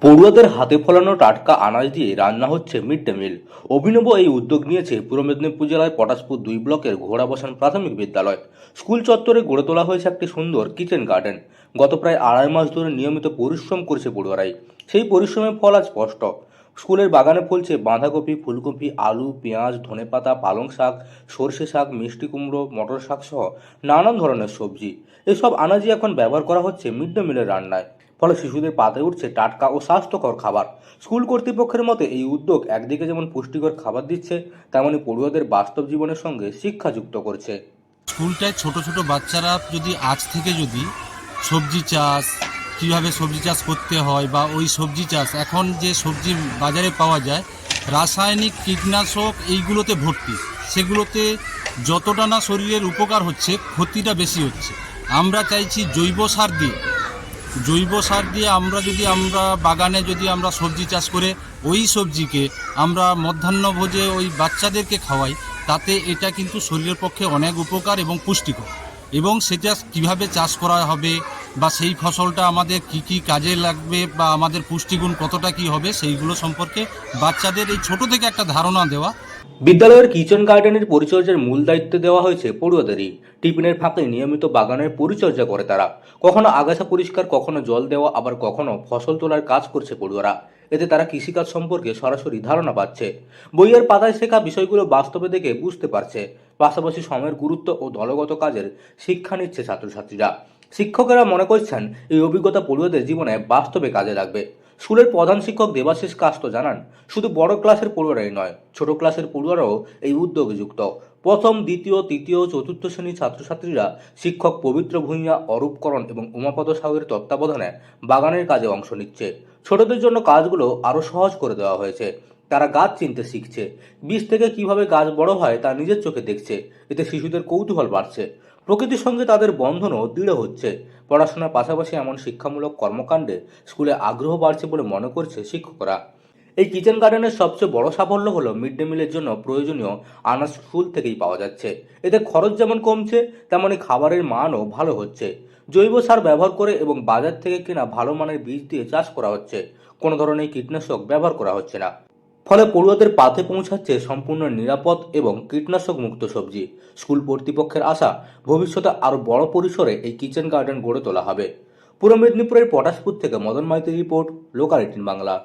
পড়ুয়াদের হাতে ফলানো টাটকা আনাজ দিয়ে রান্না হচ্ছে মিড ডে মিল। অভিনব এই উদ্যোগ নিয়েছে পূর্ব মেদিনীপুর জেলার পটাশপুর 2 ব্লকের ঘোড়াবসান প্রাথমিক বিদ্যালয়। স্কুল চত্বরে গড়ে তোলা হয়েছে একটি সুন্দর কিচেন গার্ডেন। গত প্রায় 2.5 মাস ধরে নিয়মিত পরিশ্রম করছে পড়ুয়ারাই। সেই পরিশ্রমের ফল আজ স্পষ্ট। স্কুলের বাগানে ফলছে বাঁধাকপি, ফুলকপি, আলু, পেঁয়াজ, ধনেপাতা, পালং শাক, সর্ষে শাক, মিষ্টি কুমড়ো, মটর শাক সহ নানান ধরনের সবজি। এসব আনাজই এখন ব্যবহার করা হচ্ছে মিড ডে মিলের রান্নায়। ফলে শিশুদের পাতে উঠছে টাটকা ও স্বাস্থ্যকর খাবার। স্কুল কর্তৃপক্ষের মতে এই উদ্যোগ একদিকে যেমন পুষ্টিকর খাবার দিচ্ছে, তেমনি পড়ুয়াদের বাস্তব জীবনের সঙ্গে শিক্ষা যুক্ত করছে। স্কুলটায় ছোট ছোট বাচ্চারা যদি আজ থেকে যদি সবজি চাষ, কীভাবে সবজি চাষ করতে হয় বা ওই সবজি চাষ, এখন যে সবজি বাজারে পাওয়া যায় রাসায়নিক কীটনাশক এইগুলোতে ভর্তি, সেগুলোতে যতটা না শরীরের উপকার হচ্ছে ক্ষতিটা বেশি হচ্ছে। আমরা চাইছি জৈব সার দিয়ে আমরা বাগানে যদি আমরা সবজি চাষ করে ওই সবজিকে আমরা মধ্যাহ্নভোজে ওই বাচ্চাদেরকে খাওয়াই, তাতে এটা কিন্তু শরীরের পক্ষে অনেক উপকার এবং পুষ্টিকর। এবং সেটা কিভাবে চাষ করা হবে বা সেই ফসলটা আমাদের কি কি কাজে লাগবে বা আমাদের পুষ্টিগুণ কতটা কি হবে সেইগুলো সম্পর্কে বাচ্চাদের এই ছোট থেকে একটা ধারণা দেওয়া। বিদ্যালয়ের কিচেন গার্ডেনের পরিচর্যার মূল দায়িত্ব দেওয়া হয়েছে পড়ুয়াদেরই। টিফিনের ফাঁকে নিয়মিত বাগানের পরিচর্যা করে তারা। কখনো আগাছা পরিষ্কার, কখনো জল দেওয়া, আবার কখনো ফসল তোলার কাজ করছে পড়ুয়ারা। এতে তারা কৃষিকাজ সম্পর্কে সরাসরি ধারণা পাচ্ছে। বইয়ের পাতায় শেখা বিষয়গুলো বাস্তবে দেখে বুঝতে পারছে। পাশাপাশি সময়ের গুরুত্ব ও দলগত কাজের শিক্ষা নিচ্ছে ছাত্রছাত্রীরা। শিক্ষকেরা মনে করছেন এই অভিজ্ঞতা পড়ুয়াদের জীবনে বাস্তবে কাজে লাগবে। স্কুলের প্রধান শিক্ষক দেবাশিস কাস্ত জানান, শুধু বড় ক্লাসের পড়ুয়ারাই নয়, ছোট ক্লাসের পড়ুয়ারাও এই উদ্যোগে যুক্ত। প্রথম, দ্বিতীয়, তৃতীয়, চতুর্থ শ্রেণীর ছাত্রছাত্রীরা শিক্ষক পবিত্র ভূঁইয়া, অরূপকরণ এবং উমাপদ সাহুর তত্ত্বাবধানে বাগানের কাজে অংশ নিচ্ছে। ছোটদের জন্য কাজগুলো আরও সহজ করে দেওয়া হয়েছে। তারা গাছ চিনতে শিখছে, বীজ থেকে কিভাবে গাছ বড় হয় তা নিজের চোখে দেখছে। এতে শিশুদের কৌতূহল বাড়ছে, প্রকৃতির সঙ্গে তাদের বন্ধনও দৃঢ় হচ্ছে। পড়াশোনার পাশাপাশি এমন শিক্ষামূলক কর্মকাণ্ডে স্কুলে আগ্রহ বাড়ছে বলে মনে করছে শিক্ষকরা। এই কিচেন গার্ডেনের সবচেয়ে বড় সাফল্য হলো মিড ডে মিলের জন্য প্রয়োজনীয় আনাজ স্কুল থেকেই পাওয়া যাচ্ছে। এতে খরচ যেমন কমছে, তেমনি খাবারের মানও ভালো হচ্ছে। জৈব সার ব্যবহার করে এবং বাজার থেকে কেনা ভালো মানের বীজ দিয়ে চাষ করা হচ্ছে। কোনো ধরনের কীটনাশক ব্যবহার করা হচ্ছে না। ফলে পড়ুয়াদের পাতে পৌঁছাচ্ছে সম্পূর্ণ নিরাপদ এবং কীটনাশক মুক্ত সবজি। স্কুল কর্তৃপক্ষের আশা, ভবিষ্যতে আরও বড় পরিসরে এই কিচেন গার্ডেন গড়ে তোলা হবে। পূর্ব মেদিনীপুরের পটাশপুর থেকে মদন মাইতির রিপোর্ট, লোকাল 18 বাংলা।